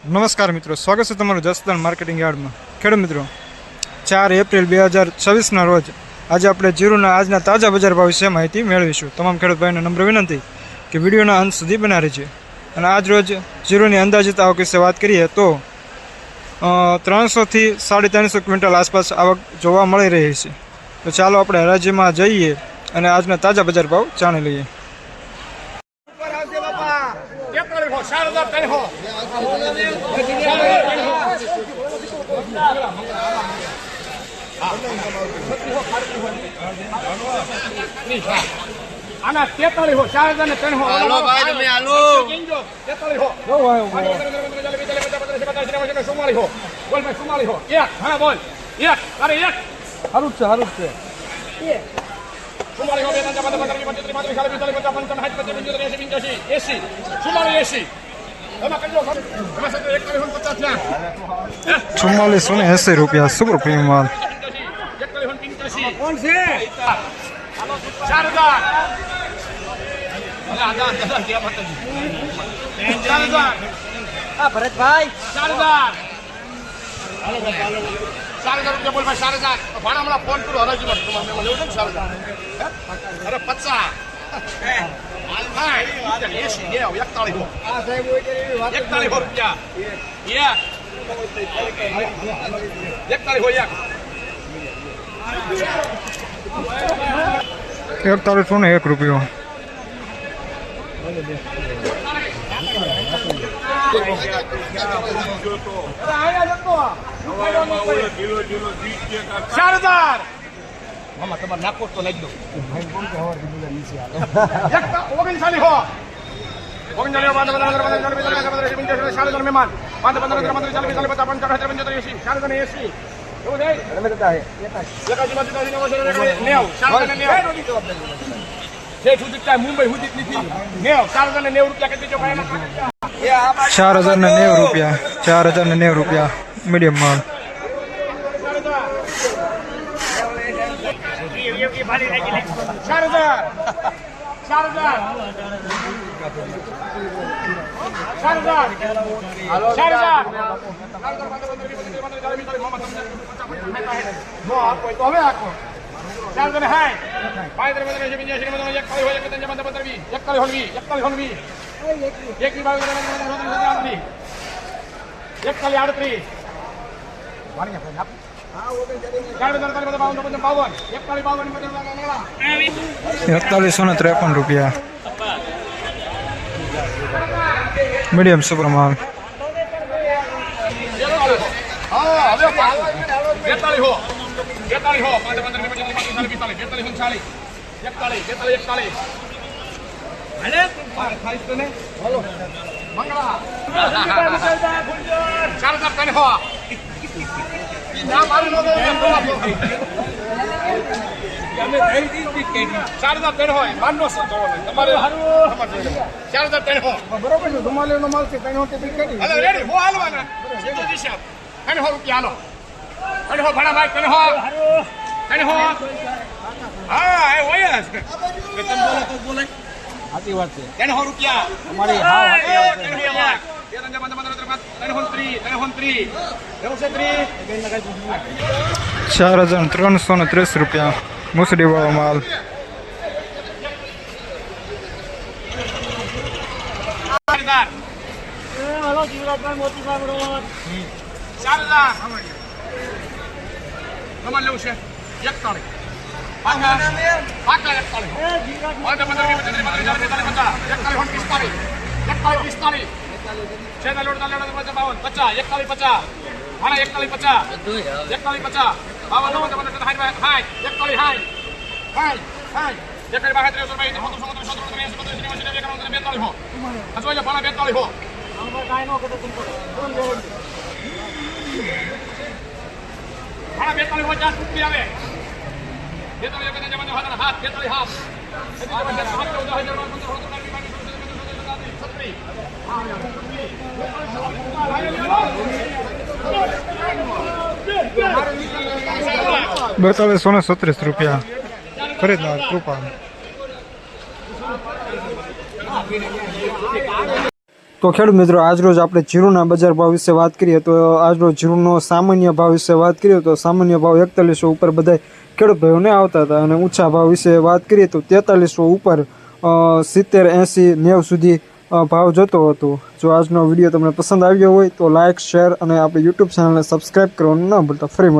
નમસ્કાર મિત્રો, સ્વાગત છે તમારું જસદણ માર્કેટિંગ યાર્ડમાં। ખેડૂત મિત્રો, 4 એપ્રિલ 2024ના રોજ આજે આપણે જીરુના આજના તાજા બજાર ભાવ વિશે માહિતી મેળવીશું। તમામ ખેડૂત ભાઈઓને નમ્ર વિનંતી કે વિડીયોના અંત સુધી બના રહેજો। અને આજ રોજ જીરુની અંદાજિત આવક વિશે વાત કરીએ તો 300 થી 350 ક્વિન્ટલ આસપાસ આવક જોવા મળી રહી છે। તો ચાલો આપણે હરાજીમાં જઈએ અને આજના તાજા બજાર ભાવ જાણી લઈએ। આના 43 હો 4003 હો હાલો ભાઈ તમે હાલો 43 હો નો હોય 44 હો બોલ ભાઈ 44 હો એક હા બોલ એક અરે એક હારું છે એક 44 હો બે ત્રણ ચાર પાંચ 4480 રૂપિયા સુપર પ્રીમિયમ માલ। કોણ છે 4000 આ ભરતભાઈ 4000 રૂપિયા બોલ ભાઈ 4000 ભાણા હમણાં ફોન કરો હરાજીમાં તમારે મેં લેવું છે ને 4000 અરે 50 હાલ ભાઈ 80 ગયો 41 હો આ સાહેબ 41 હો રૂપિયા 41 હો એક 4101 રૂપિયો। મામા તમારે નાખો તો નાખી દો 39 હો 39 મહેમાન 5 15 એવું થાય મુંબઈ સુધી નથી 4090 રૂપિયા કરી દેજો ભાઈ 4090 રૂપિયા 4090 રૂપિયા મીડિયમ માલ। 4153 રૂપિયા મીડિયમ સુપર માલ। 4330 રૂપિયા મુસડી વાળો માલ। 4236 રૂપિયા ખરીદનાર કૃપા। તો ખેડૂત મિત્રો આજરોજ આપણે જીરુના બજાર ભાવ વિશે વાત કરીએ તો આજરોજ જીરુનો સામાન્ય ભાવ વિશે વાત કરીએ તો સામાન્ય ભાવ 4100 ઉપર બધા ખેડૂત ભાઈઓને આવતા હતા અને ઊંચા ભાવ વિશે વાત કરીએ તો 4300 ઉપર 70 80 90 સુધી ભાવ જતો હતો. જો આજનો વિડીયો તમને પસંદ આવ્યો હોય તો લાઇક શેર અને આપણી યુટ્યુબ ચેનલને સબસ્ક્રાઈબ કરવાનું ન ભૂલતા. ફરી